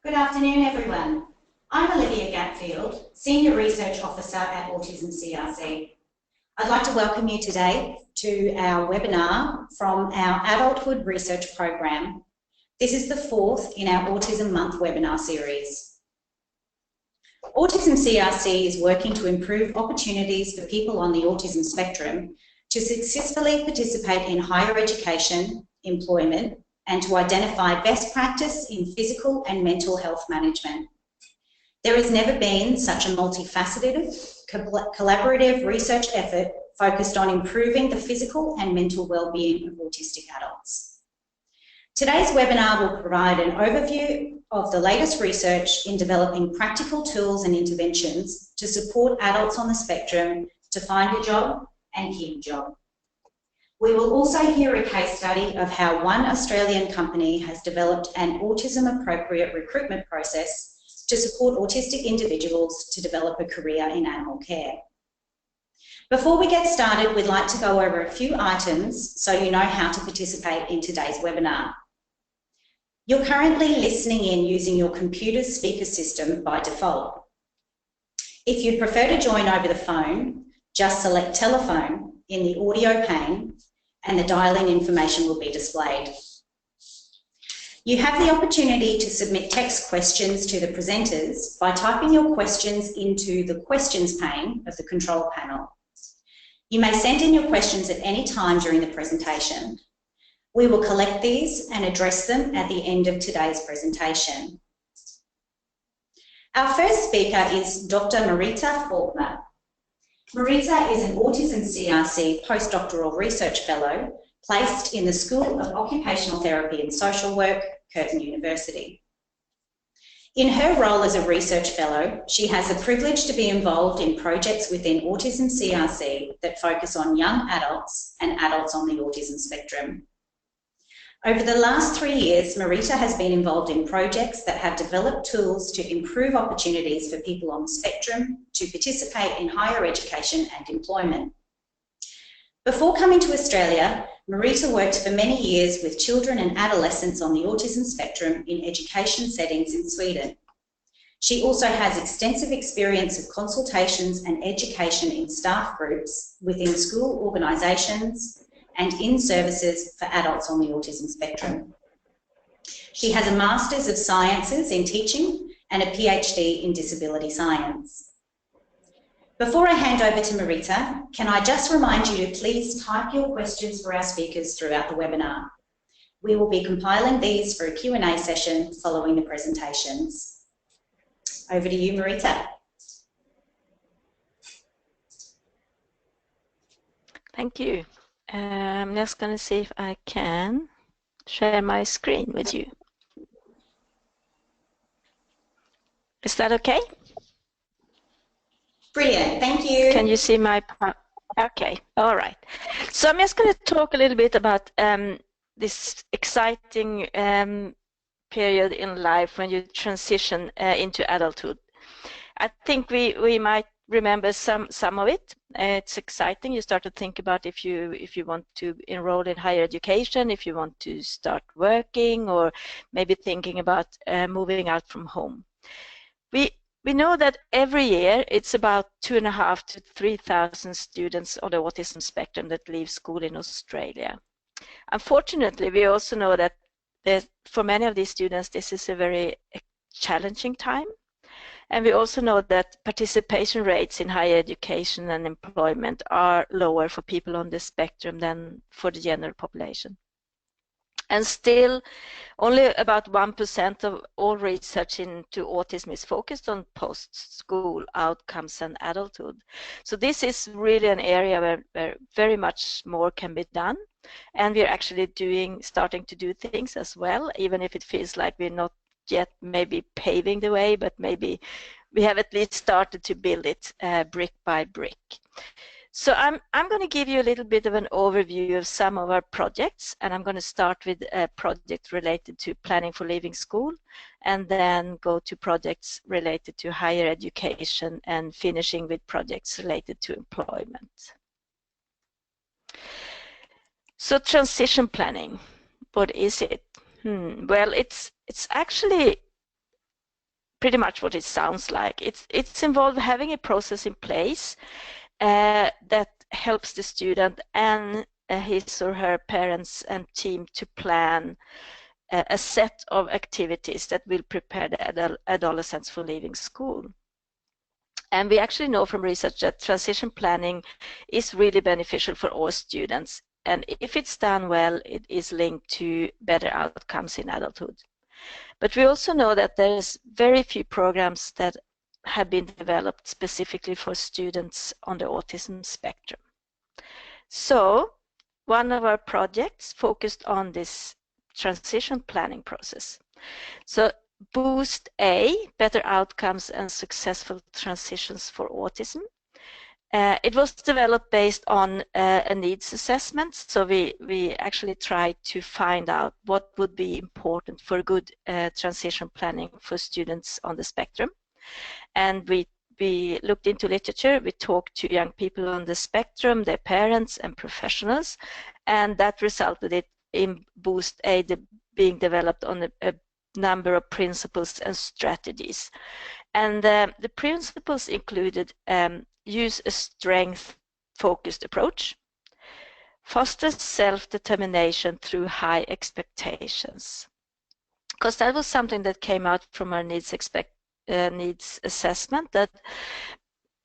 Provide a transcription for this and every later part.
Good afternoon, everyone. I'm Olivia Gatfield, Senior Research Officer at Autism CRC. I'd like to welcome you today to our webinar from our Adulthood Research Program. This is the fourth in our Autism Month webinar series. Autism CRC is working to improve opportunities for people on the autism spectrum to successfully participate in higher education, employment, and to identify best practice in physical and mental health management. There has never been such a multifaceted, collaborative research effort focused on improving the physical and mental well-being of autistic adults. Today's webinar will provide an overview of the latest research in developing practical tools and interventions to support adults on the spectrum to find a job and keep a job. We will also hear a case study of how one Australian company has developed an autism-appropriate recruitment process to support autistic individuals to develop a career in animal care. Before we get started, we'd like to go over a few items so you know how to participate in today's webinar. You're currently listening in using your computer's speaker system by default. If you'd prefer to join over the phone, just select telephone in the audio pane and the dial-in information will be displayed. You have the opportunity to submit text questions to the presenters by typing your questions into the questions pane of the control panel. You may send in your questions at any time during the presentation. We will collect these and address them at the end of today's presentation. Our first speaker is Dr. Marita Falkmer. Marita is an Autism CRC postdoctoral research fellow placed in the School of Occupational Therapy and Social Work, Curtin University. In her role as a research fellow, she has the privilege to be involved in projects within Autism CRC that focus on young adults and adults on the autism spectrum. Over the last 3 years, Marita has been involved in projects that have developed tools to improve opportunities for people on the spectrum to participate in higher education and employment. Before coming to Australia, Marita worked for many years with children and adolescents on the autism spectrum in education settings in Sweden. She also has extensive experience of consultations and education in staff groups within school organisations and in services for adults on the autism spectrum. She has a Master's of Sciences in Teaching and a PhD in Disability Science. Before I hand over to Marita, can I just remind you to please type your questions for our speakers throughout the webinar. We will be compiling these for a Q&A session following the presentations. Over to you, Marita. Thank you. I'm just going to see if I can share my screen with you. Is that okay? Brilliant, thank you. Can you see my... Okay, all right. So I'm just going to talk a little bit about this exciting period in life when you transition into adulthood. I think we might remember some of it. It's exciting. You start to think about if you want to enroll in higher education, if you want to start working, or maybe thinking about moving out from home. We know that every year it's about 2,500 to 3,000 students on the autism spectrum that leave school in Australia. Unfortunately, we also know that for many of these students this is a very challenging time. And we also know that participation rates in higher education and employment are lower for people on the spectrum than for the general population. And still, only about 1% of all research into autism is focused on post-school outcomes and adulthood. So this is really an area where very much more can be done. And we're actually starting to do things as well, even if it feels like we're not yet maybe paving the way, but maybe we have at least started to build it brick by brick. So I'm going to give you a little bit of an overview of some of our projects, and I'm going to start with a project related to planning for leaving school, and then go to projects related to higher education, and finishing with projects related to employment. So transition planning, what is it? Well, it's actually pretty much what it sounds like. It's involved having a process in place that helps the student and his or her parents and team to plan a set of activities that will prepare the adolescents for leaving school. And we actually know from research that transition planning is really beneficial for all students. And if it's done well, it is linked to better outcomes in adulthood. But we also know that there's very few programs that have been developed specifically for students on the autism spectrum. So one of our projects focused on this transition planning process. So Boost A, Better Outcomes and Successful Transitions for Autism. It was developed based on a needs assessment. So we actually tried to find out what would be important for good transition planning for students on the spectrum. And we looked into literature, we talked to young people on the spectrum, their parents and professionals, and that resulted in Boost A being developed on a number of principles and strategies. And the principles included use a strength-focused approach, foster self-determination through high expectations. Because that was something that came out from our needs assessment, that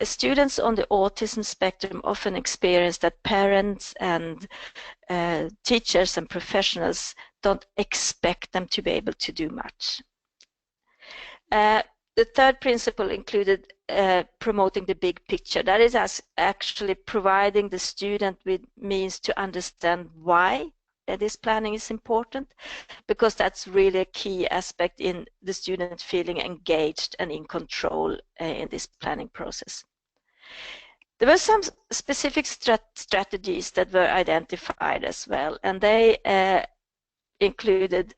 students on the autism spectrum often experience that parents and teachers and professionals don't expect them to be able to do much. The third principle included promoting the big picture. That is actually providing the student with means to understand why this planning is important, because that's really a key aspect in the student feeling engaged and in control in this planning process. There were some specific strategies that were identified as well, and they included,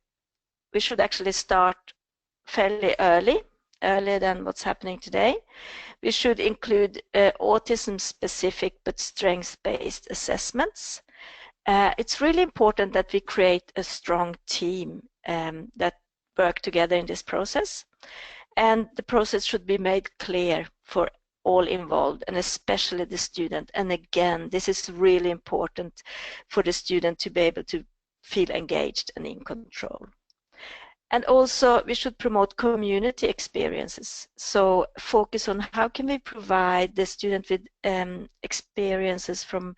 we should actually start fairly earlier than what's happening today. We should include autism-specific but strengths-based assessments. It's really important that we create a strong team that work together in this process, and the process should be made clear for all involved, and especially the student. And again, this is really important for the student to be able to feel engaged and in control. And also we should promote community experiences. So focus on how can we provide the student with experiences from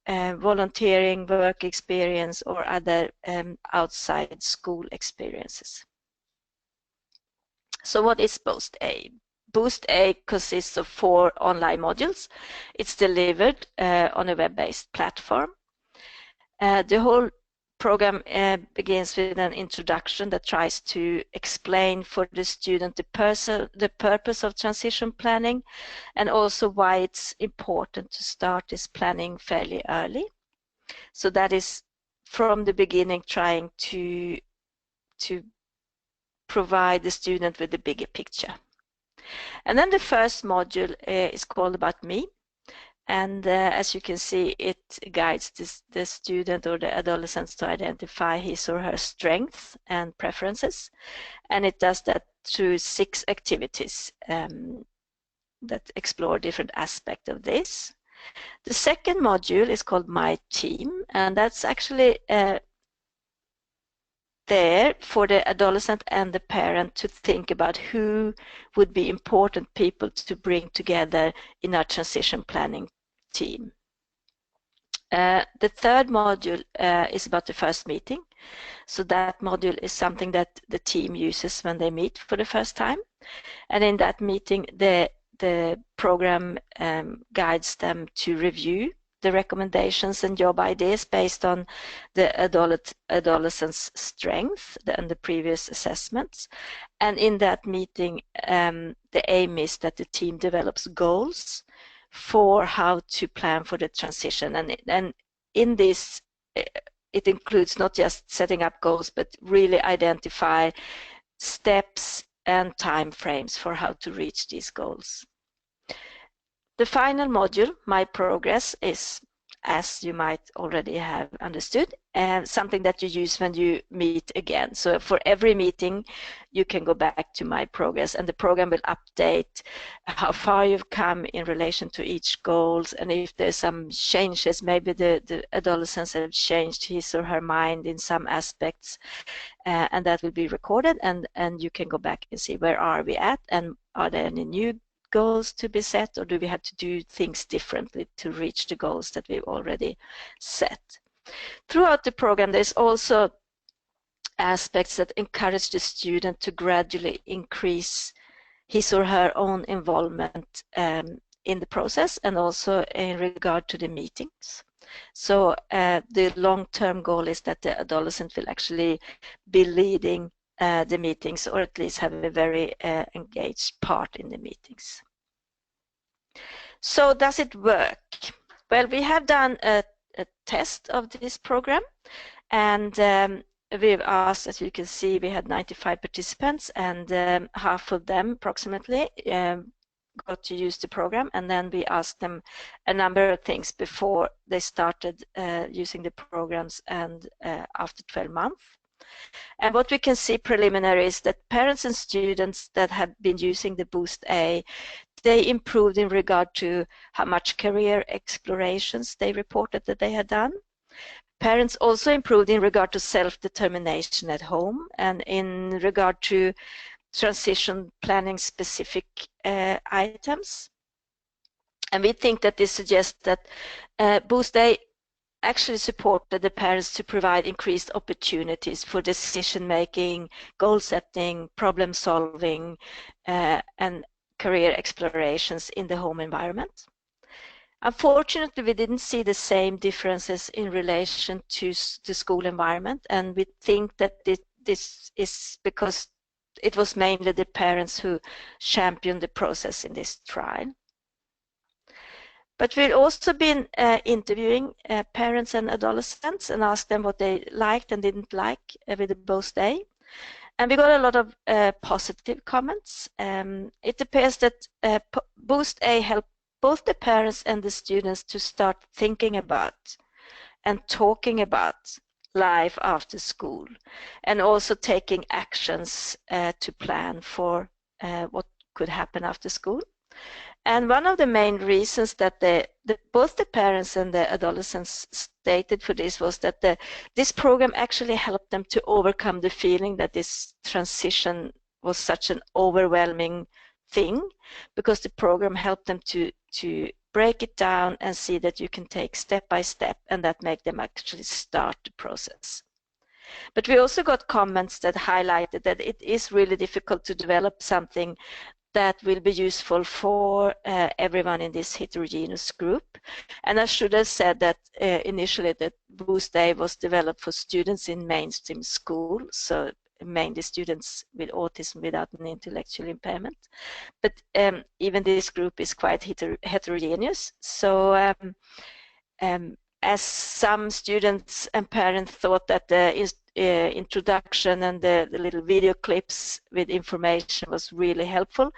volunteering, work experience, or other outside school experiences. So what is Boost A? Boost A consists of 4 online modules. It's delivered on a web-based platform. The whole program begins with an introduction that tries to explain for the student the purpose of transition planning, and also why it's important to start this planning fairly early. So that is from the beginning trying to provide the student with the bigger picture. And then the first module is called About Me. And as you can see, it guides the student or the adolescent to identify his or her strengths and preferences. And it does that through 6 activities that explore different aspects of this. The second module is called My Team, and that's actually there for the adolescent and the parent to think about who would be important people to bring together in our transition planning team. The third module is about the first meeting. So that module is something that the team uses when they meet for the first time. And in that meeting, the program guides them to review the recommendations and job ideas based on the adolescent's strength and the previous assessments. And in that meeting, the aim is that the team develops goals for how to plan for the transition. And in this, it includes not just setting up goals, but really identify steps and time frames for how to reach these goals. The final module, My Progress, is as you might already have understood, and something that you use when you meet again. So for every meeting, you can go back to My Progress, and the program will update how far you've come in relation to each goals, and if there's some changes, maybe the adolescents have changed his or her mind in some aspects, and that will be recorded, and you can go back and see where are we at, and are there any new goals to be set, or do we have to do things differently to reach the goals that we've already set. Throughout the program, there's also aspects that encourage the student to gradually increase his or her own involvement in the process, and also in regard to the meetings. So the long-term goal is that the adolescent will actually be leading the meetings, or at least have a very engaged part in the meetings. So does it work? Well, we have done a test of this program, and we've asked, as you can see, we had 95 participants, and half of them approximately got to use the program, and then we asked them a number of things before they started using the programs and after 12 months. And what we can see preliminary is that parents and students that have been using the Boost A, they improved in regard to how much career explorations they reported that they had done. Parents also improved in regard to self-determination at home, and in regard to transition planning specific items. And we think that this suggests that Boost A actually supported the parents to provide increased opportunities for decision making, goal setting, problem solving, and career explorations in the home environment. Unfortunately, we didn't see the same differences in relation to the school environment, and we think that this is because it was mainly the parents who championed the process in this trial. But we've also been interviewing parents and adolescents and asked them what they liked and didn't like with the Boost A. And we got a lot of positive comments. It appears that Boost A helped both the parents and the students to start thinking about and talking about life after school, and also taking actions to plan for what could happen after school. And one of the main reasons that both the parents and the adolescents stated for this was that this program actually helped them to overcome the feeling that this transition was such an overwhelming thing, because the program helped them to break it down and see that you can take step by step, and that make them actually start the process. But we also got comments that highlighted that it is really difficult to develop something that will be useful for everyone in this heterogeneous group. And I should have said that initially that Boost A was developed for students in mainstream school, so mainly students with autism without an intellectual impairment. But even this group is quite heterogeneous. So as some students and parents thought that the introduction and the little video clips with information was really helpful,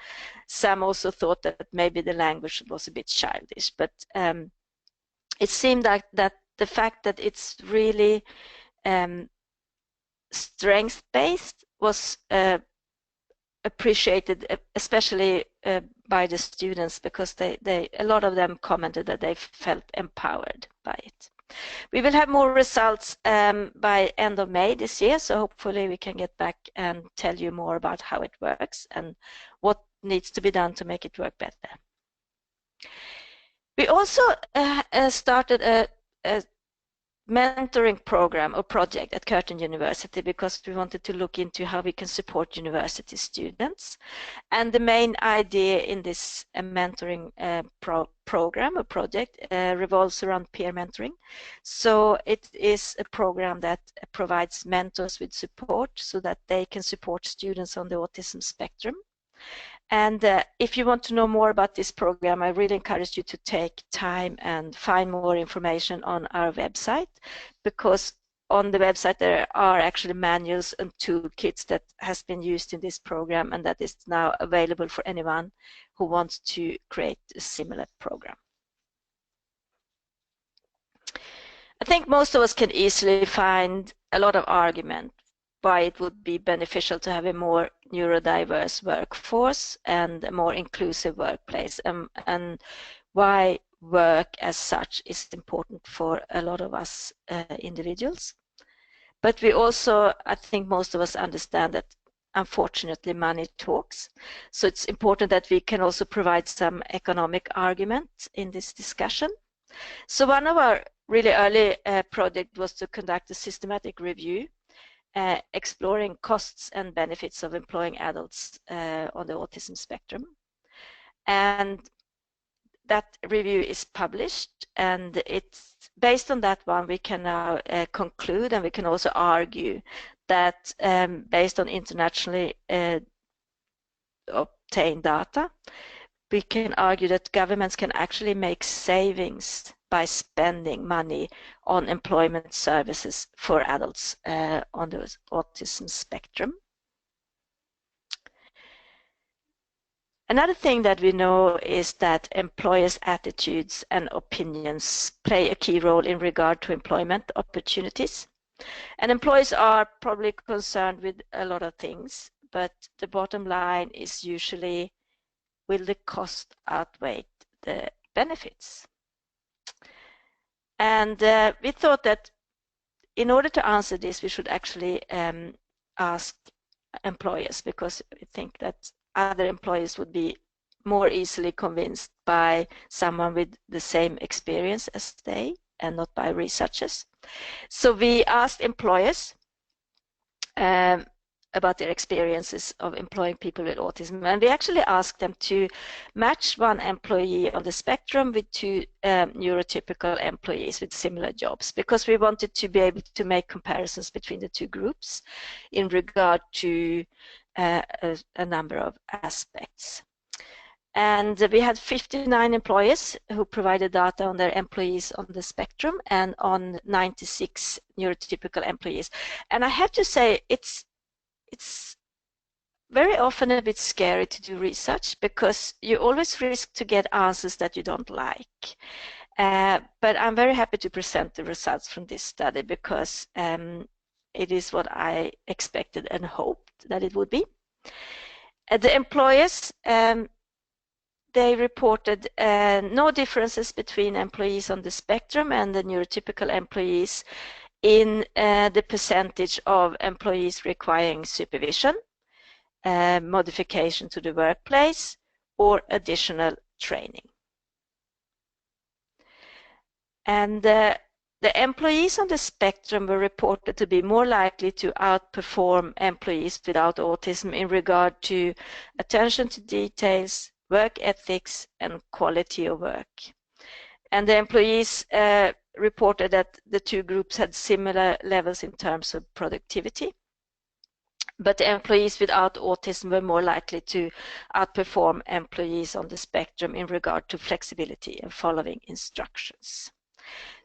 some also thought that maybe the language was a bit childish. But it seemed like that the fact that it's really strength-based was appreciated, especially by the students, because a lot of them commented that they felt empowered by it. We will have more results by end of May this year, so hopefully we can get back and tell you more about how it works and what needs to be done to make it work better. We also started a mentoring program or project at Curtin University, because we wanted to look into how we can support university students. And the main idea in this mentoring program or project revolves around peer mentoring. So it is a program that provides mentors with support so that they can support students on the autism spectrum. And if you want to know more about this program, I really encourage you to take time and find more information on our website, because on the website there are actually manuals and toolkits that has been used in this program, and that is now available for anyone who wants to create a similar program. I think most of us can easily find a lot of argument why it would be beneficial to have a more neurodiverse workforce and a more inclusive workplace, and why work as such is important for a lot of us individuals. But we also, I think most of us understand that unfortunately money talks. So it's important that we can also provide some economic argument in this discussion. So one of our really early project was to conduct a systematic review exploring costs and benefits of employing adults on the autism spectrum. And that review is published, and it's based on that one we can now conclude, and we can also argue that based on internationally obtained data, we can argue that governments can actually make savings by spending money on employment services for adults on the autism spectrum. Another thing that we know is that employers' attitudes and opinions play a key role in regard to employment opportunities. And employers are probably concerned with a lot of things, but the bottom line is usually, will the cost outweigh the benefits? And we thought that in order to answer this, we should actually ask employers, because we think that other employers would be more easily convinced by someone with the same experience as they, and not by researchers. So we asked employers about their experiences of employing people with autism, and we actually asked them to match one employee on the spectrum with two neurotypical employees with similar jobs, because we wanted to be able to make comparisons between the two groups in regard to a number of aspects. And we had 59 employers who provided data on their employees on the spectrum and on 96 neurotypical employees. And I have to say, it's very often a bit scary to do research, because you always risk to get answers that you don't like. But I'm very happy to present the results from this study, because it is what I expected and hoped that it would be. The employers, they reported no differences between employees on the spectrum and the neurotypical employees in the percentage of employees requiring supervision, modification to the workplace, or additional training. And the employees on the spectrum were reported to be more likely to outperform employees without autism in regard to attention to details, work ethics, and quality of work. And the employees reported that the two groups had similar levels in terms of productivity, but the employees without autism were more likely to outperform employees on the spectrum in regard to flexibility and following instructions.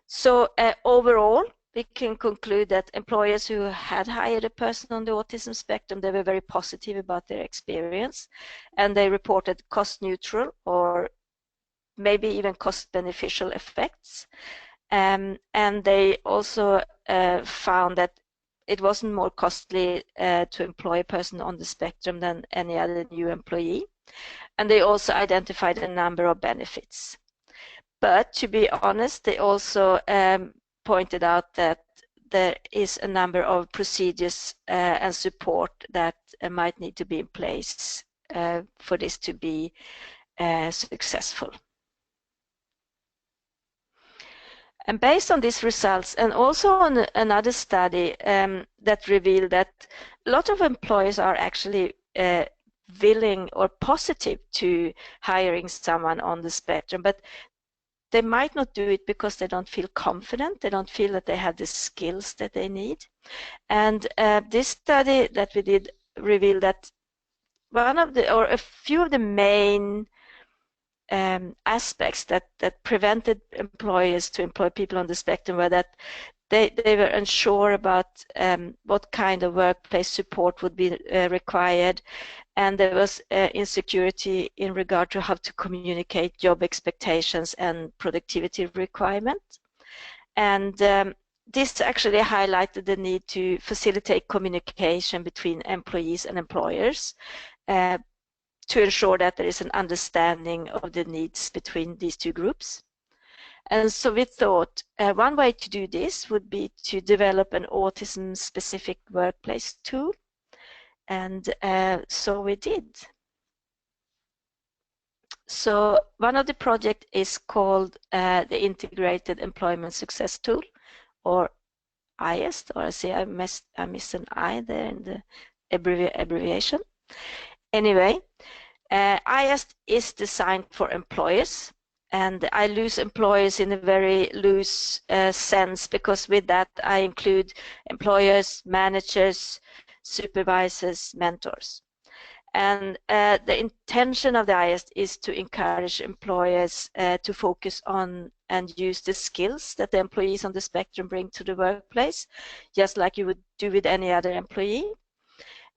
So overall, we can conclude that employers who had hired a person on the autism spectrum, they were very positive about their experience, and they reported cost neutral or maybe even cost beneficial effects. And they also found that it wasn't more costly to employ a person on the spectrum than any other new employee. And they also identified a number of benefits. But to be honest, they also pointed out that there is a number of procedures and support that might need to be in place for this to be successful. And based on these results, and also on another study that revealed that a lot of employers are actually willing or positive to hiring someone on the spectrum, but they might not do it because they don't feel confident, they don't feel that they have the skills that they need. And this study that we did revealed that one of the, or a few of the main aspects that prevented employers to employ people on the spectrum were that they were unsure about what kind of workplace support would be required, and there was insecurity in regard to how to communicate job expectations and productivity requirements. And this actually highlighted the need to facilitate communication between employees and employers to ensure that there is an understanding of the needs between these two groups. And so we thought one way to do this would be to develop an autism-specific workplace tool. And so we did. So one of the projects is called the Integrated Employment Success Tool, or IEST, or I see I missed an I there in the abbreviation. Anyway, IEST is designed for employers, and I use employers in a very loose sense, because with that I include employers, managers, supervisors, mentors. And the intention of the IEST is to encourage employers to focus on and use the skills that the employees on the spectrum bring to the workplace, just like you would do with any other employee,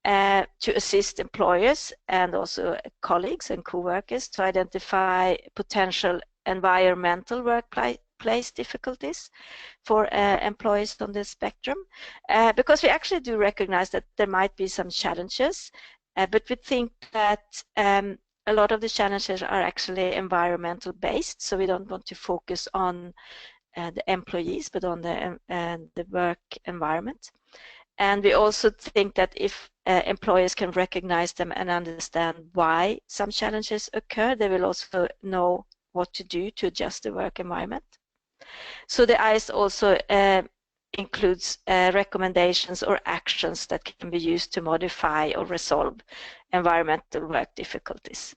to assist employers and also colleagues and co-workers to identify potential environmental workplace difficulties for employees on the spectrum, because we actually do recognize that there might be some challenges. But we think that a lot of the challenges are actually environmental based, so we don't want to focus on the employees, but on the work environment. And we also think that if employers can recognize them and understand why some challenges occur, they will also know what to do to adjust the work environment. So the IEST also includes recommendations or actions that can be used to modify or resolve environmental work difficulties.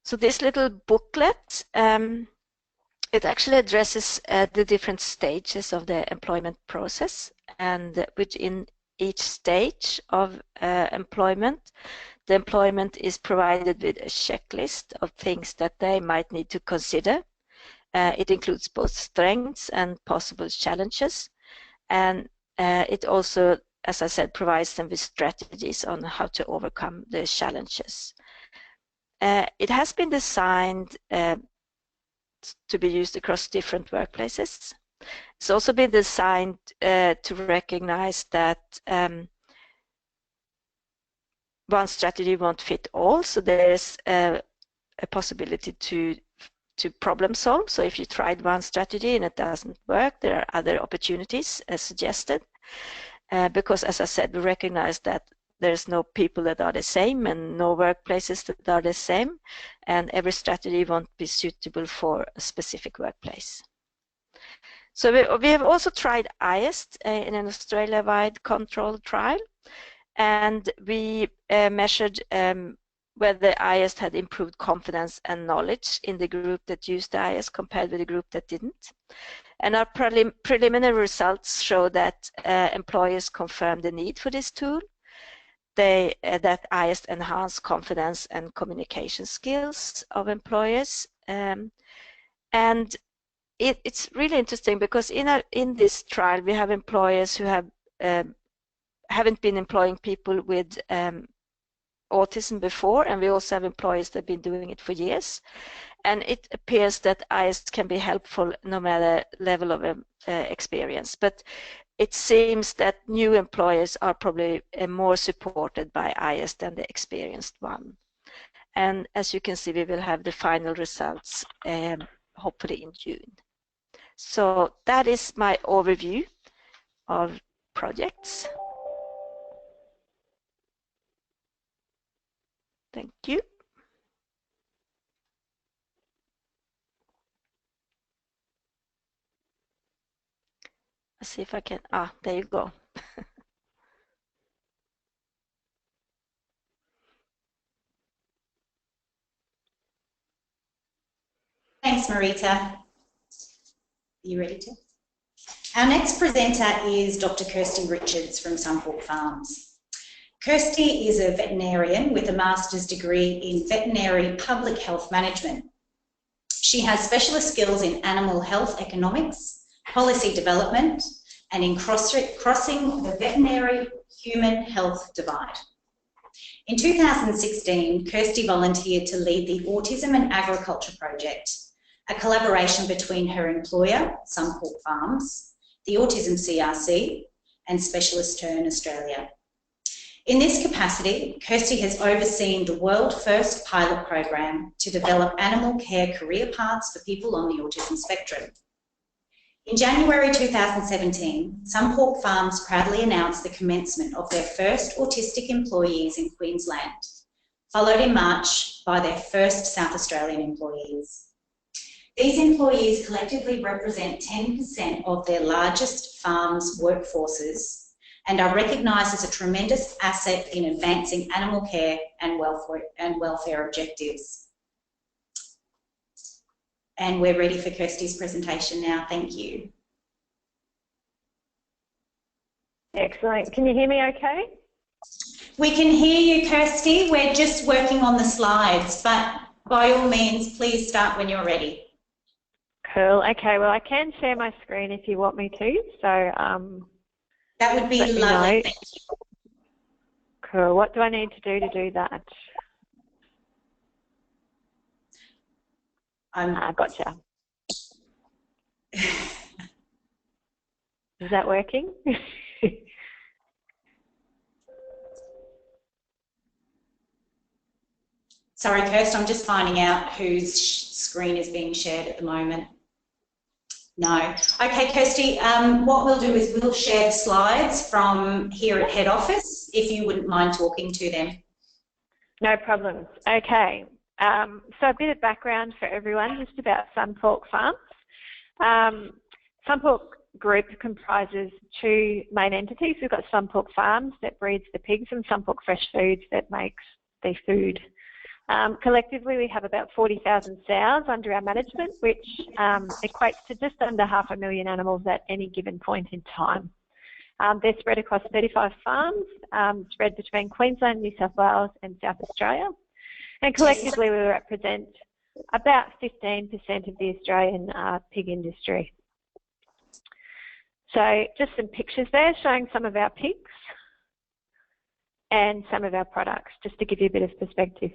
So this little booklet, it actually addresses the different stages of the employment process, and within each stage of employment, the employment is provided with a checklist of things that they might need to consider. It includes both strengths and possible challenges, and it also, as I said, provides them with strategies on how to overcome the challenges. It has been designed to be used across different workplaces. It's also been designed to recognize that one strategy won't fit all, so there's a possibility to problem solve. So if you tried one strategy and it doesn't work, there are other opportunities suggested, because as I said, we recognize that there's no people that are the same and no workplaces that are the same, and every strategy won't be suitable for a specific workplace. So we have also tried IEST in an Australia-wide controlled trial, and we measured whether IEST had improved confidence and knowledge in the group that used the IEST compared with the group that didn't. And our preliminary results show that employers confirmed the need for this tool, that IEST enhanced confidence and communication skills of employers. And it's really interesting because in this trial we have employers who have haven't been employing people with autism before, and we also have employers that have been doing it for years. And it appears that IEST can be helpful no matter level of experience. But it seems that new employers are probably more supported by IEST than the experienced one. And as you can see, we will have the final results hopefully in June. So that is my overview of projects. Thank you. Let's see if I can, there you go. Thanks, Marita. Are you ready to? Our next presenter is Dr. Kirsty Richards from Sunpork Farms. Kirsty is a veterinarian with a master's degree in veterinary public health management. She has specialist skills in animal health economics, policy development, and in crossing the veterinary-human health divide. In 2016, Kirsty volunteered to lead the Autism and Agriculture project, a collaboration between her employer, Sunpork Farms, the Autism CRC, and Specialist Turn Australia. In this capacity, Kirsty has overseen the world-first pilot program to develop animal care career paths for people on the autism spectrum. In January 2017, Sunpork Farms proudly announced the commencement of their first autistic employees in Queensland, followed in March by their first South Australian employees. These employees collectively represent 10% of their largest farms' workforces and are recognised as a tremendous asset in advancing animal care and welfare objectives. And we're ready for Kirsty's presentation now. Thank you. Excellent. Can you hear me okay? We can hear you, Kirsty. We're just working on the slides, but by all means, please start when you're ready. Cool. Okay, well, I can share my screen if you want me to. So that would be lovely. Thank you. Cool. What do I need to do that? Gotcha. Is that working? Sorry, Kirsty, I'm just finding out whose screen is being shared at the moment. No. Okay, Kirsty, what we'll do is we'll share the slides from here at head office, if you wouldn't mind talking to them. No problems. Okay. So a bit of background for everyone, just about Sunpork Farms. Sunpork Group comprises two main entities. We've got Sunpork Farms that breeds the pigs and Sunpork Fresh Foods that makes the food. Collectively, we have about 40,000 sows under our management, which equates to just under 500,000 animals at any given point in time. They're spread across 35 farms, spread between Queensland, New South Wales and South Australia. And collectively, we represent about 15% of the Australian pig industry. So just some pictures there showing some of our pigs and some of our products, just to give you a bit of perspective.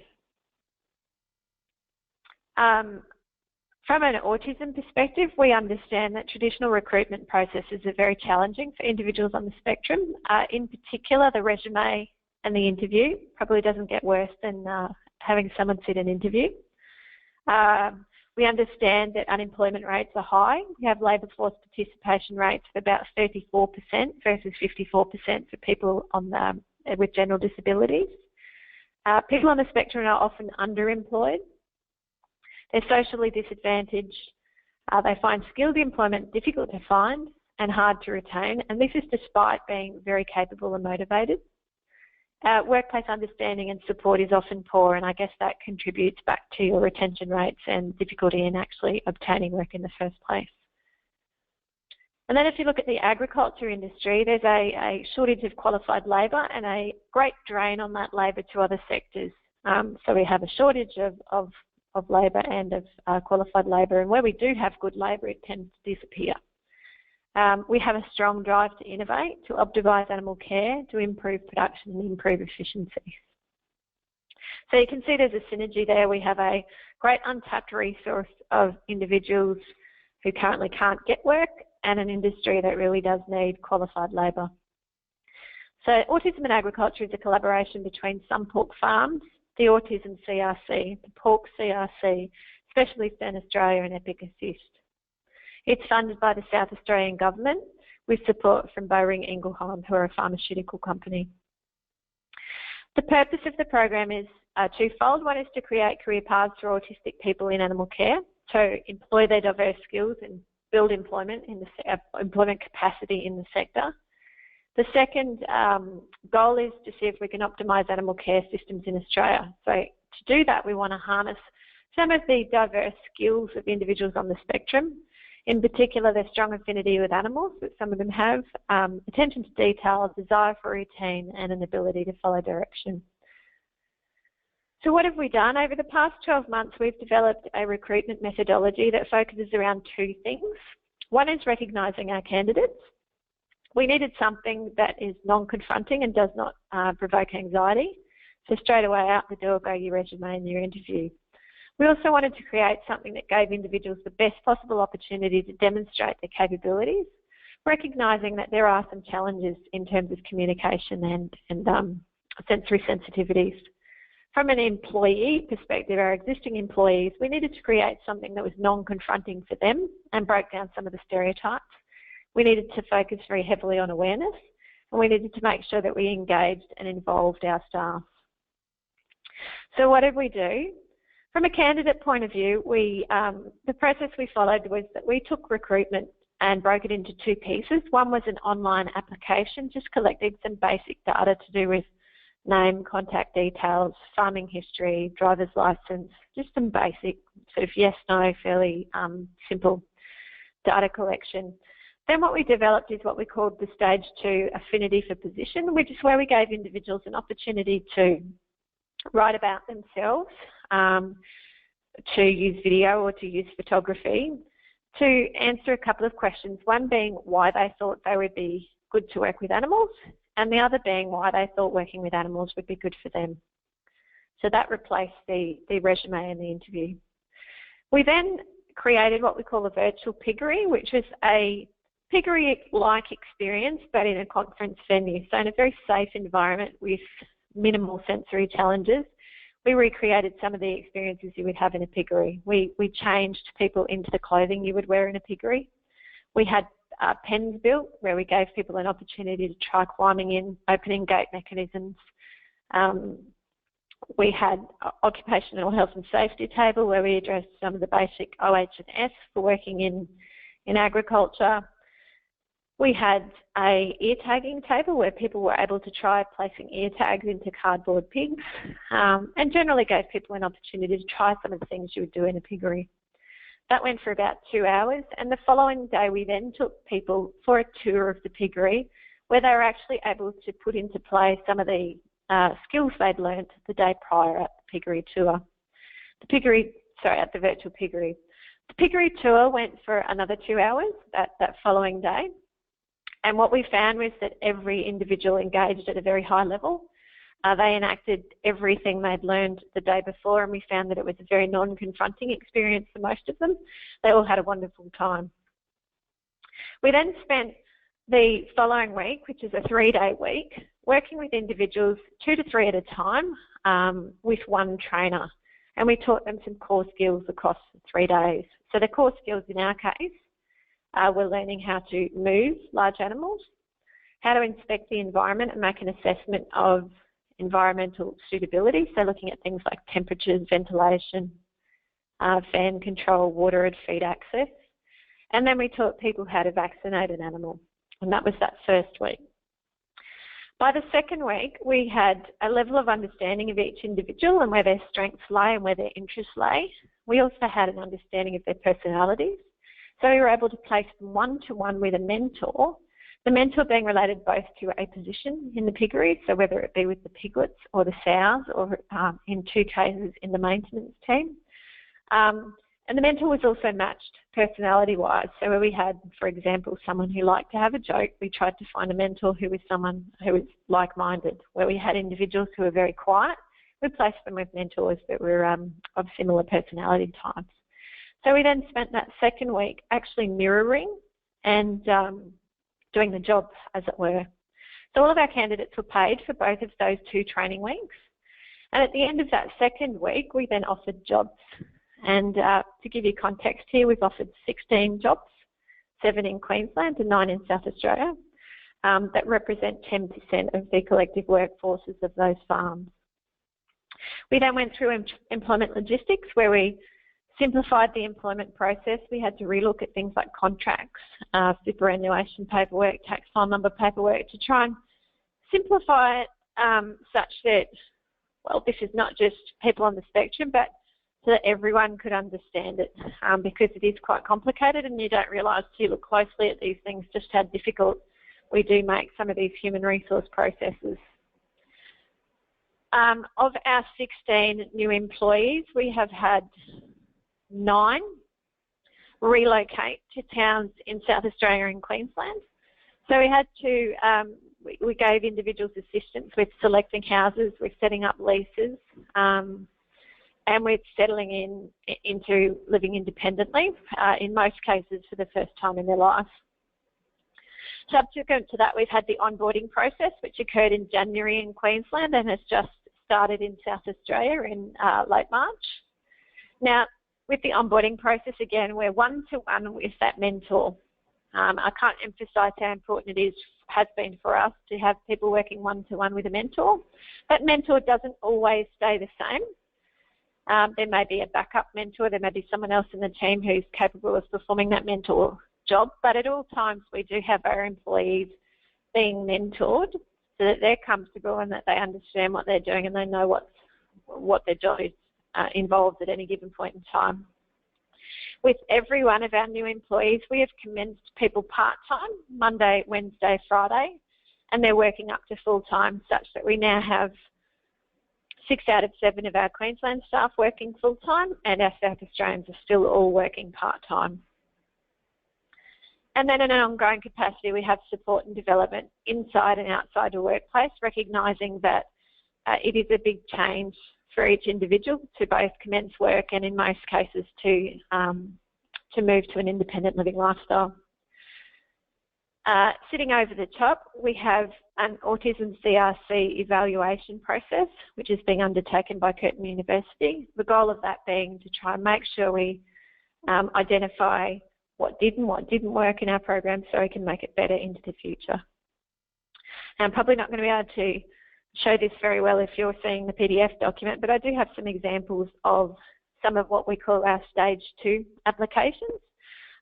From an autism perspective, we understand that traditional recruitment processes are very challenging for individuals on the spectrum. In particular, the resume and the interview probably doesn't get worse than having someone sit an interview. We understand that unemployment rates are high. We have labour force participation rates of about 34% versus 54% for people on with general disabilities. People on the spectrum are often underemployed. They're socially disadvantaged. They find skilled employment difficult to find and hard to retain, and this is despite being very capable and motivated. Workplace understanding and support is often poor, and I guess that contributes back to your retention rates and difficulty in actually obtaining work in the first place. And then if you look at the agriculture industry, there's a shortage of qualified labour and a great drain on that labour to other sectors. So we have a shortage of labour and of qualified labour, and where we do have good labour, it tends to disappear. We have a strong drive to innovate, to optimise animal care, to improve production and improve efficiency. So you can see there's a synergy there. We have a great untapped resource of individuals who currently can't get work and an industry that really does need qualified labour. So Autism and Agriculture is a collaboration between Sunpork Farms, the Autism CRC, the Pork CRC, Specialist Turn Australia and Epic Assist. It's funded by the South Australian Government with support from Boehring Ingelheim, who are a pharmaceutical company. The purpose of the program is twofold. One is to create career paths for autistic people in animal care, to employ their diverse skills and build employment in the employment capacity in the sector. The second goal is to see if we can optimise animal care systems in Australia. So to do that, we want to harness some of the diverse skills of individuals on the spectrum. In particular, their strong affinity with animals that some of them have, attention to detail, desire for routine, and an ability to follow direction. So what have we done? Over the past 12 months, we've developed a recruitment methodology that focuses around two things. One is recognising our candidates. We needed something that is non-confronting and does not provoke anxiety. So straight away out the door go your resume and your interview. We also wanted to create something that gave individuals the best possible opportunity to demonstrate their capabilities, recognising that there are some challenges in terms of communication and sensory sensitivities. From an employee perspective, our existing employees, we needed to create something that was non-confronting for them and broke down some of the stereotypes. We needed to focus very heavily on awareness, and we needed to make sure that we engaged and involved our staff. So what did we do? From a candidate point of view, the process we followed was that we took recruitment and broke it into two pieces. One was an online application, just collecting some basic data to do with name, contact details, farming history, driver's license, just some basic sort of yes, no, fairly simple data collection. Then what we developed is what we called the stage 2 affinity for position, which is where we gave individuals an opportunity to write about themselves, to use video or to use photography, to answer a couple of questions, one being why they thought they would be good to work with animals, and the other being why they thought working with animals would be good for them. So that replaced the resume and the interview. We then created what we call a virtual piggery, which was a piggery-like experience, but in a conference venue. So in a very safe environment with minimal sensory challenges, we recreated some of the experiences you would have in a piggery. We changed people into the clothing you would wear in a piggery. We had pens built where we gave people an opportunity to try climbing in, opening gate mechanisms. We had occupational health and safety table where we addressed some of the basic OH and S for working in agriculture. We had a ear tagging table where people were able to try placing ear tags into cardboard pigs, and generally gave people an opportunity to try some of the things you would do in a piggery. That went for about 2 hours, and the following day we then took people for a tour of the piggery where they were actually able to put into play some of the skills they'd learnt the day prior at the piggery tour. At the virtual piggery. The piggery tour went for another 2 hours that following day. And what we found was that every individual engaged at a very high level. They enacted everything they'd learned the day before, and we found that it was a very non-confronting experience for most of them. They all had a wonderful time. We then spent the following week, which is a 3-day week, working with individuals 2 to 3 at a time with one trainer. And we taught them some core skills across 3 days. So the core skills in our case, we're learning how to move large animals, how to inspect the environment and make an assessment of environmental suitability, so looking at things like temperatures, ventilation, fan control, water and feed access. And then we taught people how to vaccinate an animal, and that was that first week. By the second week, we had a level of understanding of each individual and where their strengths lay and where their interests lay. We also had an understanding of their personalities. So we were able to place them one-to-one with a mentor, the mentor being related both to a position in the piggery, so whether it be with the piglets or the sows, or in 2 cases in the maintenance team. And the mentor was also matched personality-wise. So where we had, for example, someone who liked to have a joke, we tried to find a mentor who was someone who was like-minded. Where we had individuals who were very quiet, we placed them with mentors that were of similar personality types. So we then spent that second week actually mirroring and doing the job, as it were. So all of our candidates were paid for both of those 2 training weeks. And at the end of that second week, we then offered jobs. And to give you context here, we've offered 16 jobs, 7 in Queensland and 9 in South Australia, that represent 10% of the collective workforces of those farms. We then went through employment logistics, where we simplified the employment process. We had to relook at things like contracts, superannuation paperwork, tax file number paperwork, to try and simplify it such that, well, this is not just people on the spectrum, but so that everyone could understand it, because it is quite complicated and you don't realise till you look closely at these things just how difficult we do make some of these human resource processes. Of our 16 new employees, we have had 9 relocate to towns in South Australia and Queensland. So we had to, we gave individuals assistance with selecting houses, with setting up leases, and we're settling into living independently, in most cases for the first time in their life. Subsequent to that, we've had the onboarding process, which occurred in January in Queensland and has just started in South Australia in late March. Now, with the onboarding process, again, we're one-to-one with that mentor. I can't emphasise how important it has been for us to have people working one-to-one with a mentor. That mentor doesn't always stay the same. There may be a backup mentor, there may be someone else in the team who's capable of performing that mentor job, but at all times we do have our employees being mentored so that they're comfortable and that they understand what they're doing and they know what their job is involved at any given point in time. With every one of our new employees, we have commenced people part-time, Monday, Wednesday, Friday, and they're working up to full-time, such that we now have 6 out of 7 of our Queensland staff working full-time, and our South Australians are still all working part-time. And then in an ongoing capacity, we have support and development inside and outside the workplace, recognising that it is a big change for each individual to both commence work and in most cases to move to an independent living lifestyle. Sitting over the top, we have an Autism CRC Evaluation process, which is being undertaken by Curtin University. The goal of that being to try and make sure we identify what did and what didn't work in our program so we can make it better into the future. I'm probably not going to be able to show this very well if you're seeing the PDF document, but I do have some examples of some of what we call our stage 2 applications.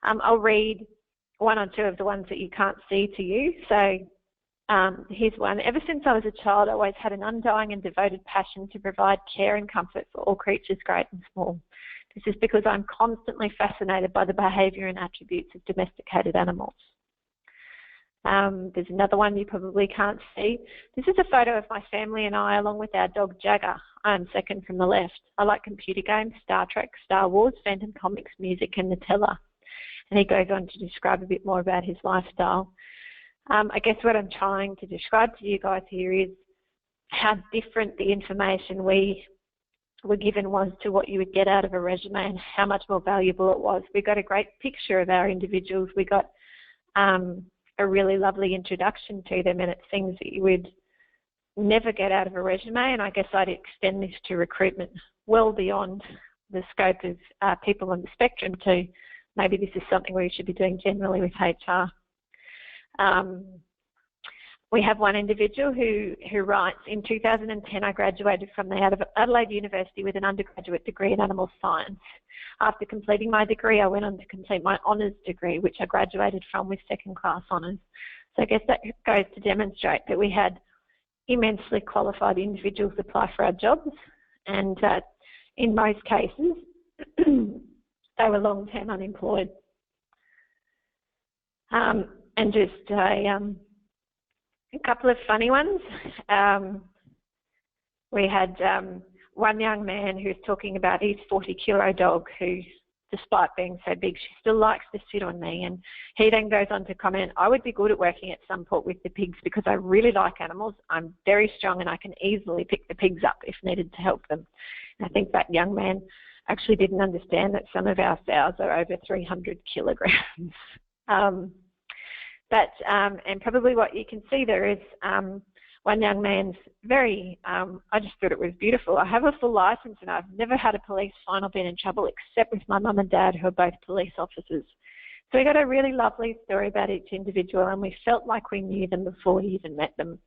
I'll read 1 or 2 of the ones that you can't see to you. So here's one. Ever since I was a child, I always had an undying and devoted passion to provide care and comfort for all creatures great and small. This is because I'm constantly fascinated by the behaviour and attributes of domesticated animals. There's another one you probably can't see. This is a photo of my family and I along with our dog Jagger. I'm second from the left. I like computer games, Star Trek, Star Wars, Phantom Comics, music and Nutella. And he goes on to describe a bit more about his lifestyle. I guess what I'm trying to describe to you guys here is how different the information we were given was to what you would get out of a resume and how much more valuable it was. We got a great picture of our individuals. We got a really lovely introduction to them, and it's things that you would never get out of a resume, and I guess I'd extend this to recruitment well beyond the scope of people on the spectrum to maybe this is something we should be doing generally with HR. We have one individual who writes, in 2010 I graduated from the Adelaide University with an undergraduate degree in animal science. After completing my degree, I went on to complete my honours degree, which I graduated from with second-class honours. So I guess that goes to demonstrate that we had immensely qualified individuals apply for our jobs, and in most cases, they were long-term unemployed. And just a couple of funny ones. We had one young man who's talking about his 40-kilo dog who, despite being so big, she still likes to sit on me. And he then goes on to comment, I would be good at working at Sunpork with the pigs because I really like animals. I'm very strong and I can easily pick the pigs up if needed to help them. And I think that young man actually didn't understand that some of our sows are over 300 kilograms. And probably what you can see there is one young man's very, I just thought it was beautiful. I have a full licence and I've never had a police fine or been in trouble except with my mum and dad who are both police officers. So we got a really lovely story about each individual and we felt like we knew them before we even met them.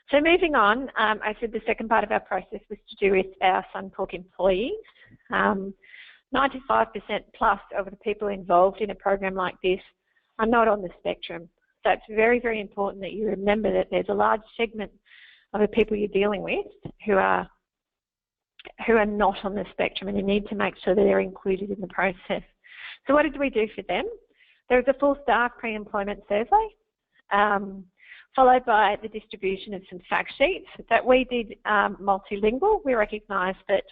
So moving on, I said the second part of our process was to do with our Sunpork employees. 95% plus of the people involved in a program like this are not on the spectrum. So it's very, very important that you remember that there's a large segment of the people you're dealing with who are not on the spectrum, and you need to make sure that they're included in the process. So what did we do for them? There was a full staff pre-employment survey, followed by the distribution of some fact sheets that we did multilingual. We recognised that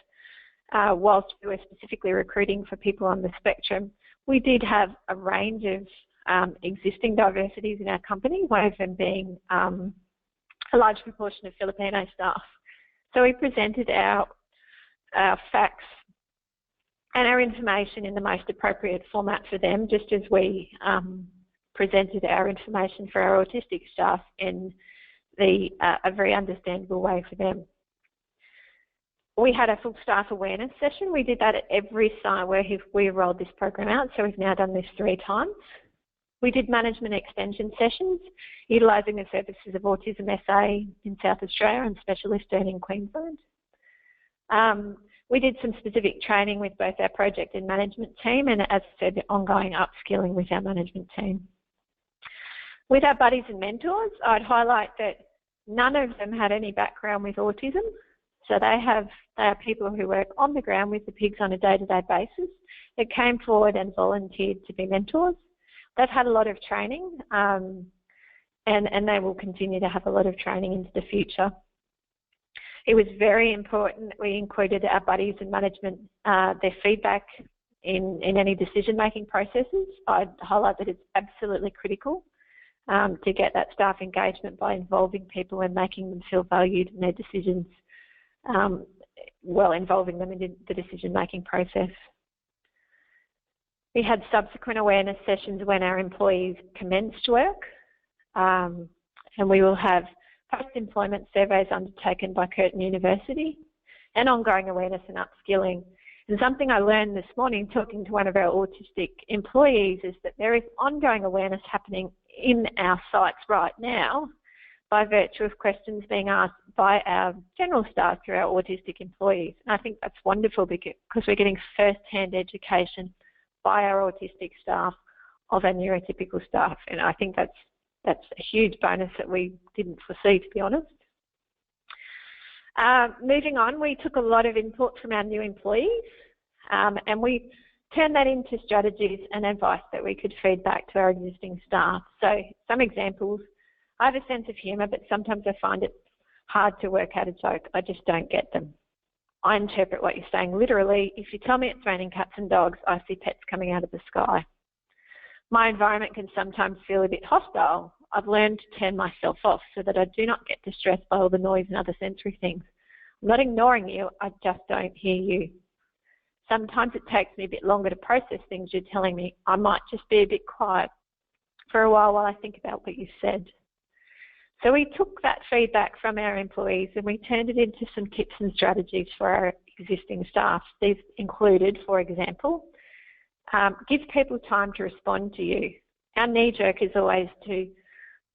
whilst we were specifically recruiting for people on the spectrum, we did have a range of existing diversities in our company, one of them being a large proportion of Filipino staff. So we presented our our facts and our information in the most appropriate format for them, just as we presented our information for our autistic staff in a very understandable way for them. We had a full staff awareness session. We did that at every site where we rolled this program out, so we've now done this 3 times. We did management extension sessions, utilising the services of Autism SA in South Australia and Specialist Learning Queensland. We did some specific training with both our project and management team, and as I said, ongoing upskilling with our management team. With our buddies and mentors, I'd highlight that none of them had any background with autism. So they are people who work on the ground with the pigs on a day-to-day basis that came forward and volunteered to be mentors. They've had a lot of training and they will continue to have a lot of training into the future. It was very important that we included our buddies and management, their feedback in any decision-making processes. I'd highlight that it's absolutely critical to get that staff engagement by involving people and making them feel valued in their decisions, involving them in the decision-making process. We had subsequent awareness sessions when our employees commenced work, and we will have post-employment surveys undertaken by Curtin University and ongoing awareness and upskilling. And something I learned this morning talking to one of our autistic employees is that there is ongoing awareness happening in our sites right now by virtue of questions being asked by our general staff to our autistic employees. And I think that's wonderful because we're getting first-hand education by our autistic staff of our neurotypical staff. And I think that's a huge bonus that we didn't foresee, to be honest. Moving on, we took a lot of input from our new employees and we turned that into strategies and advice that we could feed back to our existing staff. So some examples: I have a sense of humour, but sometimes I find it hard to work out a joke. I just don't get them. I interpret what you're saying literally. If you tell me it's raining cats and dogs, I see pets coming out of the sky. My environment can sometimes feel a bit hostile. I've learned to turn myself off so that I do not get distressed by all the noise and other sensory things. I'm not ignoring you, I just don't hear you. Sometimes it takes me a bit longer to process things you're telling me. I might just be a bit quiet for a while I think about what you said. So we took that feedback from our employees and we turned it into some tips and strategies for our existing staff. These included, for example, give people time to respond to you. Our knee-jerk is always to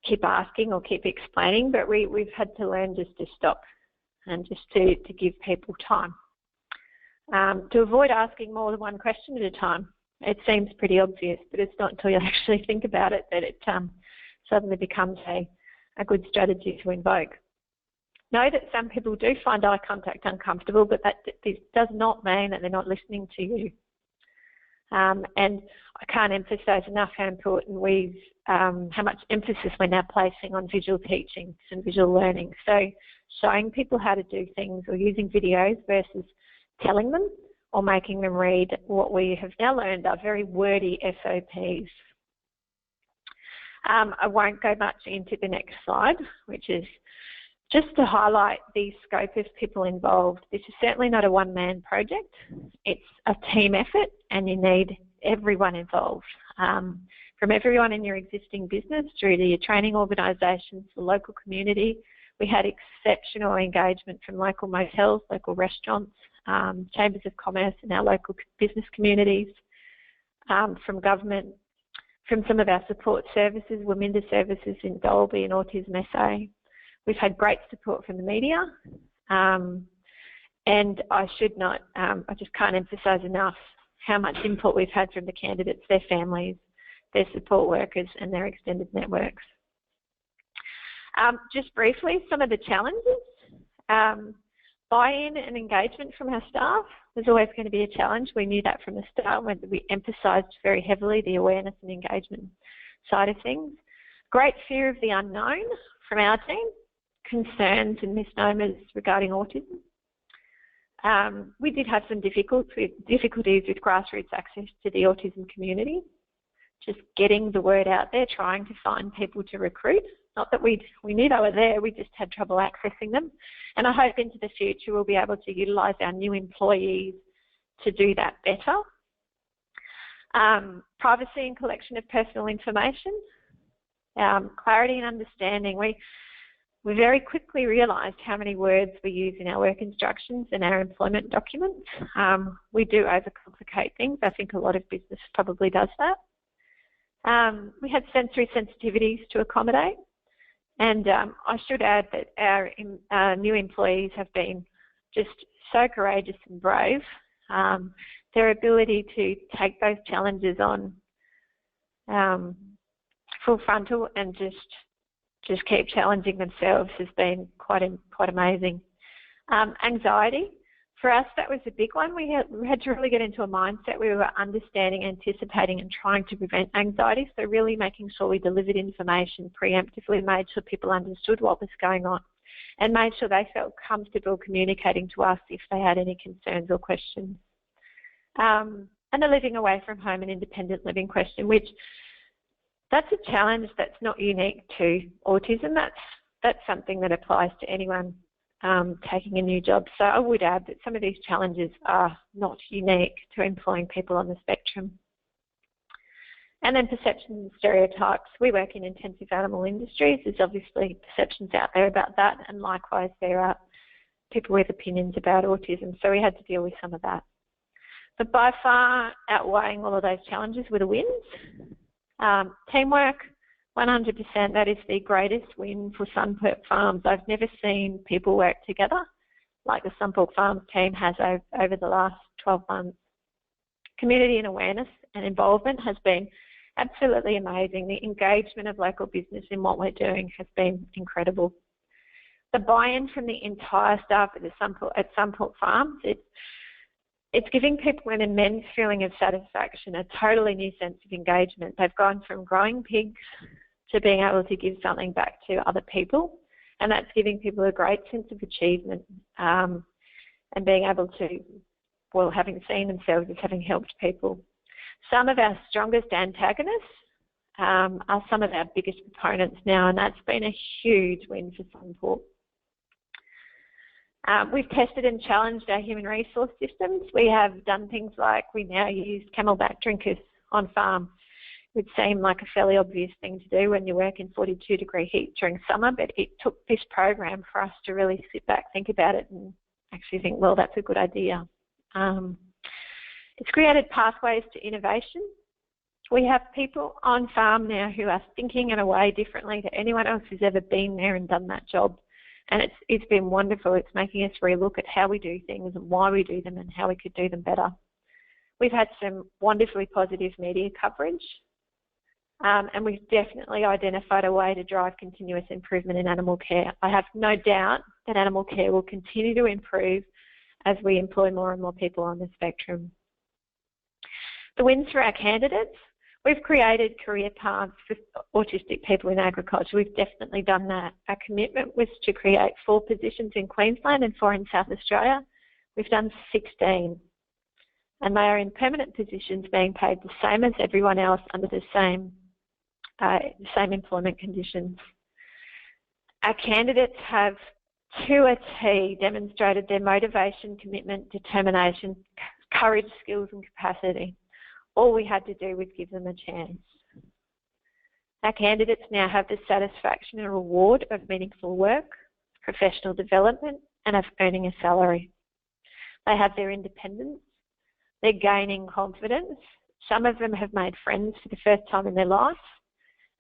keep asking or keep explaining, but we've had to learn just to stop and just to give people time. To avoid asking more than one question at a time. It seems pretty obvious, but it's not until you actually think about it that it suddenly becomes a good strategy to invoke. Know that some people do find eye contact uncomfortable, but this does not mean that they're not listening to you. And I can't emphasise enough how important how much emphasis we're now placing on visual teaching and visual learning. So showing people how to do things or using videos versus telling them or making them read what we have now learned are very wordy SOPs. I won't go much into the next slide, which is just to highlight the scope of people involved. This is certainly not a one-man project. It's a team effort and you need everyone involved. From everyone in your existing business through to your training organisations, the local community. We had exceptional engagement from local motels, local restaurants, chambers of commerce and our local business communities, from government, from some of our support services, Wominda services in Dolby and Autism SA. We've had great support from the media, and I just can't emphasise enough how much input we've had from the candidates, their families, their support workers and their extended networks. Just briefly, some of the challenges. Buy-in and engagement from our staff was always going to be a challenge. We knew that from the start when we emphasised very heavily the awareness and engagement side of things. Great fear of the unknown from our team, concerns and misnomers regarding autism. We did have some difficulties with grassroots access to the autism community. just getting the word out there, trying to find people to recruit. Not that we knew they were there, we just had trouble accessing them. And I hope into the future we'll be able to utilise our new employees to do that better. Privacy and collection of personal information, clarity and understanding. We very quickly realised how many words we use in our work instructions and our employment documents. We do overcomplicate things. I think a lot of business probably does that. We had sensory sensitivities to accommodate. And I should add that our new employees have been just so courageous and brave. Their ability to take those challenges on full frontal and just keep challenging themselves has been quite amazing. Anxiety, for us that was a big one. We had to really get into a mindset where we were understanding, anticipating and trying to prevent anxiety, so really making sure we delivered information preemptively, made sure people understood what was going on and made sure they felt comfortable communicating to us if they had any concerns or questions. And the living away from home and independent living question, which that's a challenge that's not unique to autism. That's something that applies to anyone taking a new job. So I would add that some of these challenges are not unique to employing people on the spectrum. And then perceptions and stereotypes. We work in intensive animal industries. There's obviously perceptions out there about that, and likewise there are people with opinions about autism. So we had to deal with some of that. But by far outweighing all of those challenges were the wins. Teamwork, 100%, that is the greatest win for Sunpork Farms. I've never seen people work together like the Sunpork Farms team has over the last 12 months. Community and awareness and involvement has been absolutely amazing. The engagement of local business in what we're doing has been incredible. The buy-in from the entire staff at Sunpork Farms, it's giving people an immense feeling of satisfaction, a totally new sense of engagement. They've gone from growing pigs to being able to give something back to other people, and that's giving people a great sense of achievement and being able to, well, having seen themselves as having helped people. Some of our strongest antagonists are some of our biggest proponents now, and that's been a huge win for Sunpork. We've tested and challenged our human resource systems. We have done things like we now use camelback drinkers on farm. It would seem like a fairly obvious thing to do when you work in 42-degree heat during summer, but it took this program for us to really sit back, think about it and actually think, well, that's a good idea. It's created pathways to innovation. We have people on farm now who are thinking in a way differently to anyone else who's ever been there and done that job. And it's been wonderful. It's making us relook at how we do things and why we do them and how we could do them better. We've had some wonderfully positive media coverage, and we've definitely identified a way to drive continuous improvement in animal care. I have no doubt that animal care will continue to improve as we employ more and more people on the spectrum. The wins for our candidates. We've created career paths for autistic people in agriculture. We've definitely done that. Our commitment was to create 4 positions in Queensland and 4 in South Australia. We've done 16. And they are in permanent positions being paid the same as everyone else under the same employment conditions. Our candidates have to a T demonstrated their motivation, commitment, determination, courage, skills and capacity. All we had to do was give them a chance. Our candidates now have the satisfaction and reward of meaningful work, professional development, and of earning a salary. They have their independence. They're gaining confidence. Some of them have made friends for the first time in their life,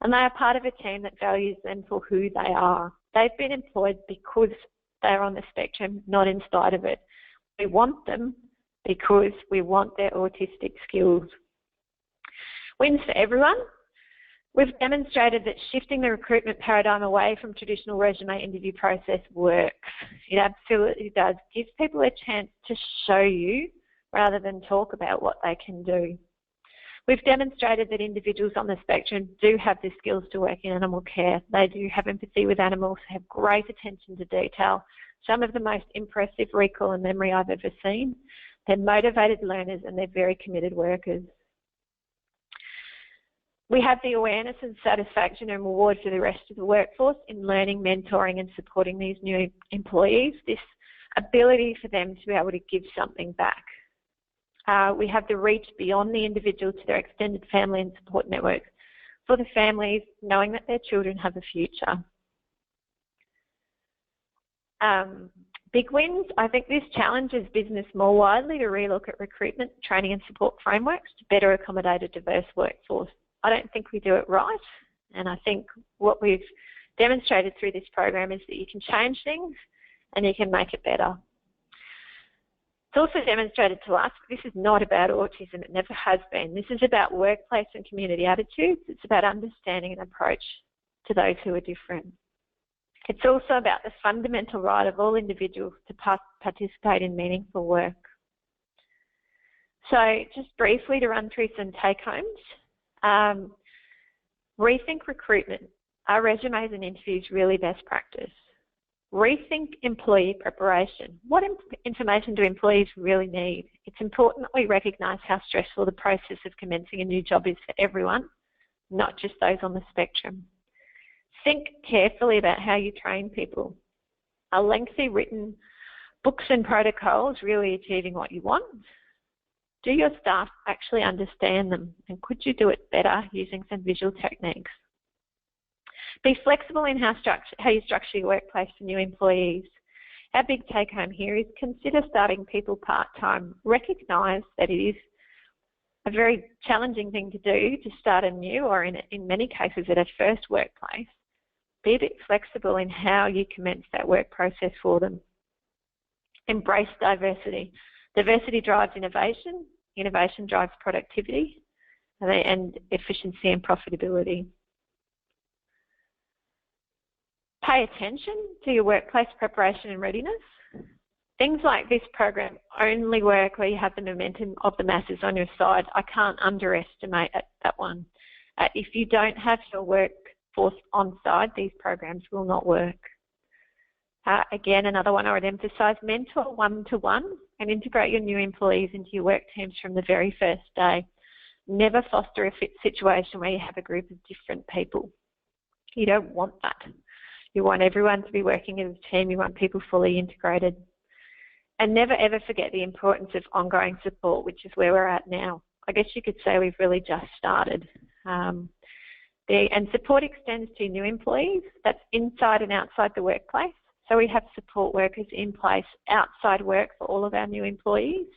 and they are part of a team that values them for who they are. They've been employed because they're on the spectrum, not in spite of it. We want them because we want their autistic skills. Wins for everyone. We've demonstrated that shifting the recruitment paradigm away from traditional resume interview process works. It absolutely does. It gives people a chance to show you rather than talk about what they can do. We've demonstrated that individuals on the spectrum do have the skills to work in animal care. They do have empathy with animals, have great attention to detail, some of the most impressive recall and memory I've ever seen. They're motivated learners and they're very committed workers. We have the awareness and satisfaction and reward for the rest of the workforce in learning, mentoring and supporting these new employees, this ability for them to be able to give something back. We have the reach beyond the individual to their extended family and support networks for the families, knowing that their children have a future. Big wins. I think this challenges business more widely to relook at recruitment, training and support frameworks to better accommodate a diverse workforce. I don't think we do it right, and I think what we've demonstrated through this program is that you can change things and you can make it better. It's also demonstrated to us this is not about autism, it never has been. This is about workplace and community attitudes. It's about understanding and approach to those who are different. It's also about the fundamental right of all individuals to participate in meaningful work. So just briefly to run through some take-homes. Rethink recruitment. Are resumes and interviews really best practice? Rethink employee preparation. What information do employees really need? It's important that we recognise how stressful the process of commencing a new job is for everyone, not just those on the spectrum. Think carefully about how you train people. Are lengthy written books and protocols really achieving what you want? Do your staff actually understand them? And could you do it better using some visual techniques? Be flexible in how you structure your workplace for new employees. Our big take home here is consider starting people part-time. Recognise that it is a very challenging thing to do to start a new, or in many cases at a first workplace. Be a bit flexible in how you commence that work process for them. Embrace diversity. Diversity drives innovation. Innovation drives productivity and efficiency and profitability. Pay attention to your workplace preparation and readiness. Things like this program only work where you have the momentum of the masses on your side. I can't underestimate that one. If you don't have your workforce on side, these programs will not work. Again, another one I would emphasise, mentor one-to-one and integrate your new employees into your work teams from the very first day. Never foster a fit situation where you have a group of different people. You don't want that. You want everyone to be working as a team. You want people fully integrated. And never ever forget the importance of ongoing support, which is where we're at now. I guess you could say we've really just started. And support extends to new employees. That's inside and outside the workplace. So we have support workers in place outside work for all of our new employees.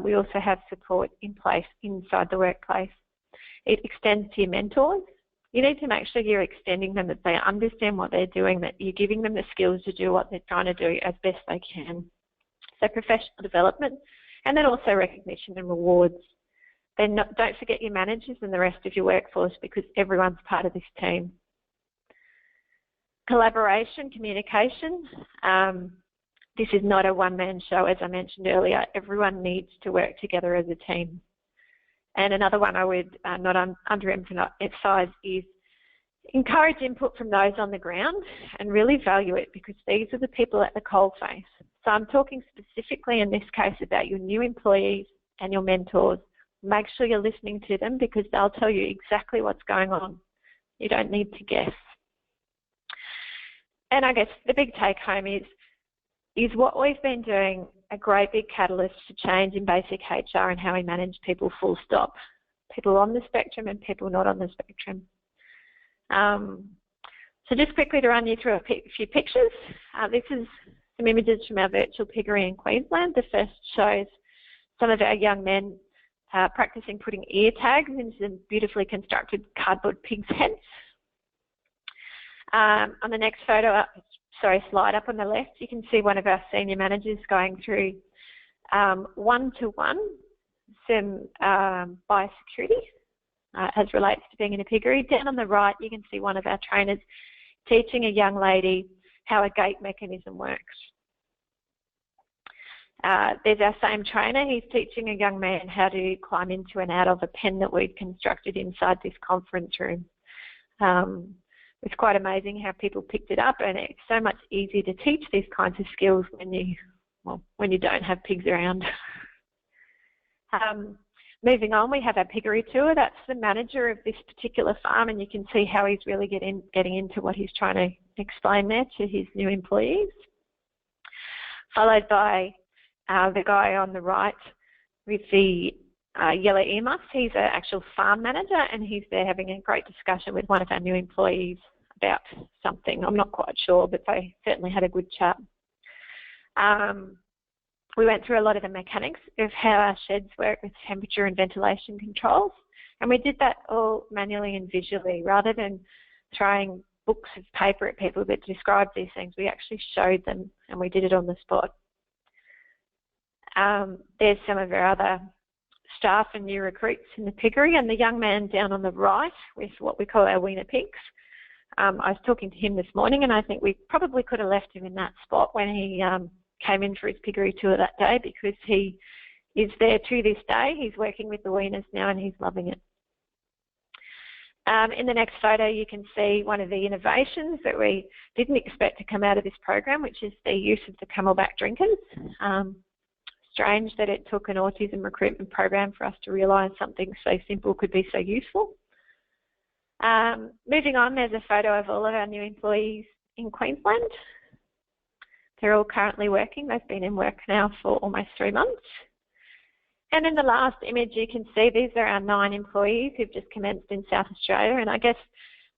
We also have support in place inside the workplace. It extends to your mentors. You need to make sure you're extending them, that they understand what they're doing, that you're giving them the skills to do what they're trying to do as best they can. So professional development, and then also recognition and rewards. Then don't forget your managers and the rest of your workforce, because everyone's part of this team. Collaboration, communication. This is not a one-man show, as I mentioned earlier. Everyone needs to work together as a team. And another one I would not underemphasise is encourage input from those on the ground and really value it, because these are the people at the coalface. So I'm talking specifically in this case about your new employees and your mentors. Make sure you're listening to them, because they'll tell you exactly what's going on. You don't need to guess. And I guess the big take home is what we've been doing a great big catalyst for change in basic HR and how we manage people, full stop. People on the spectrum and people not on the spectrum. So just quickly to run you through a few pictures. This is some images from our virtual piggery in Queensland. The first shows some of our young men practicing putting ear tags into some beautifully constructed cardboard pig's heads. On the next slide up on the left, you can see one of our senior managers going through one-to-one some biosecurity as relates to being in a piggery. Down on the right, you can see one of our trainers teaching a young lady how a gate mechanism works. There's our same trainer. He's teaching a young man how to climb into and out of a pen that we've constructed inside this conference room. It's quite amazing how people picked it up, and it's so much easier to teach these kinds of skills when you don't have pigs around. Moving on, we have our piggery tour. That's the manager of this particular farm, and you can see how he's really getting into what he's trying to explain there to his new employees. Followed by the guy on the right with the yellow earmuffs. He's an actual farm manager, and he's there having a great discussion with one of our new employees about something. I'm not quite sure, but they certainly had a good chat. We went through a lot of the mechanics of how our sheds work with temperature and ventilation controls, and we did that all manually and visually rather than throwing books of paper at people that describe these things. We actually showed them, and we did it on the spot. There's some of our other staff and new recruits in the piggery, and the young man down on the right with what we call our weaner pigs. I was talking to him this morning, and I think we probably could have left him in that spot when he came in for his piggery tour that day, because he is there to this day. He's working with the weaners now, and he's loving it. In the next photo, you can see one of the innovations that we didn't expect to come out of this program, which is the use of the camelback drinkers. Strange that it took an autism recruitment program for us to realise something so simple could be so useful. Moving on, there's a photo of all of our new employees in Queensland. They're all currently working. They've been in work now for almost 3 months. And in the last image, you can see these are our 9 employees who've just commenced in South Australia. And I guess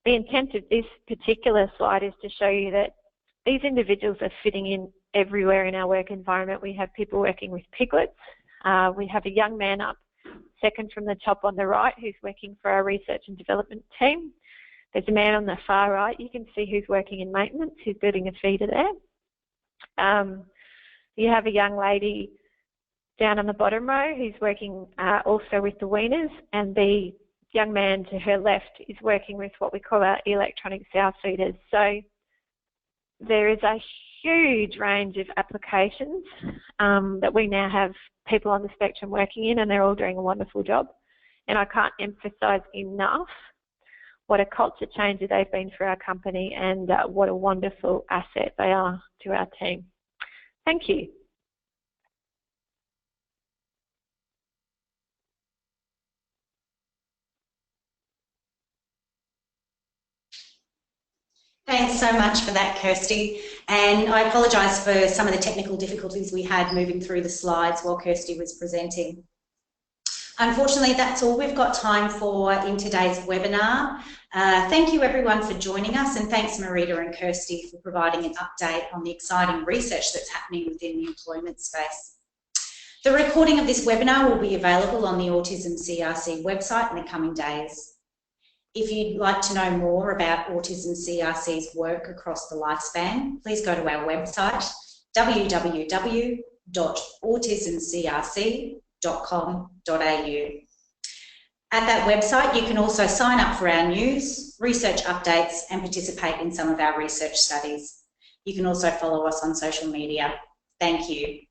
the intent of this particular slide is to show you that these individuals are fitting in everywhere in our work environment. We have people working with piglets. We have a young man up second from the top on the right who's working for our research and development team. There's a man on the far right. You can see who's working in maintenance, who's building a feeder there. You have a young lady down on the bottom row who's working also with the weaners, and the young man to her left is working with what we call our electronic sow feeders. So there is a huge range of applications that we now have people on the spectrum working in, and they're all doing a wonderful job. And I can't emphasise enough what a culture changer they've been for our company, and what a wonderful asset they are to our team. Thank you. Thanks so much for that, Kirsty. And I apologise for some of the technical difficulties we had moving through the slides while Kirsty was presenting. Unfortunately, that's all we've got time for in today's webinar. Thank you everyone for joining us, and thanks Marita and Kirsty for providing an update on the exciting research that's happening within the employment space. The recording of this webinar will be available on the Autism CRC website in the coming days. If you'd like to know more about Autism CRC's work across the lifespan, please go to our website, www.autismcrc.com.au. At that website, you can also sign up for our news, research updates, and participate in some of our research studies. You can also follow us on social media. Thank you.